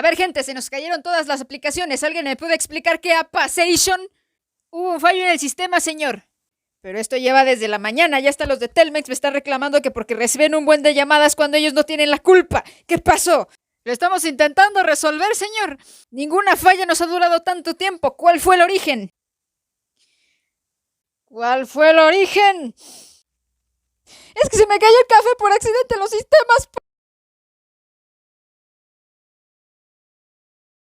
A ver, gente, se nos cayeron todas las aplicaciones. ¿Alguien me puede explicar qué ha pasation? Hubo un fallo en el sistema, señor. Pero esto lleva desde la mañana. Ya hasta los de Telmex me están reclamando que porque reciben un buen de llamadas cuando ellos no tienen la culpa. ¿Qué pasó? Lo estamos intentando resolver, señor. Ninguna falla nos ha durado tanto tiempo. ¿Cuál fue el origen? ¿Cuál fue el origen? Es que se me cayó el café por accidente en los sistemas.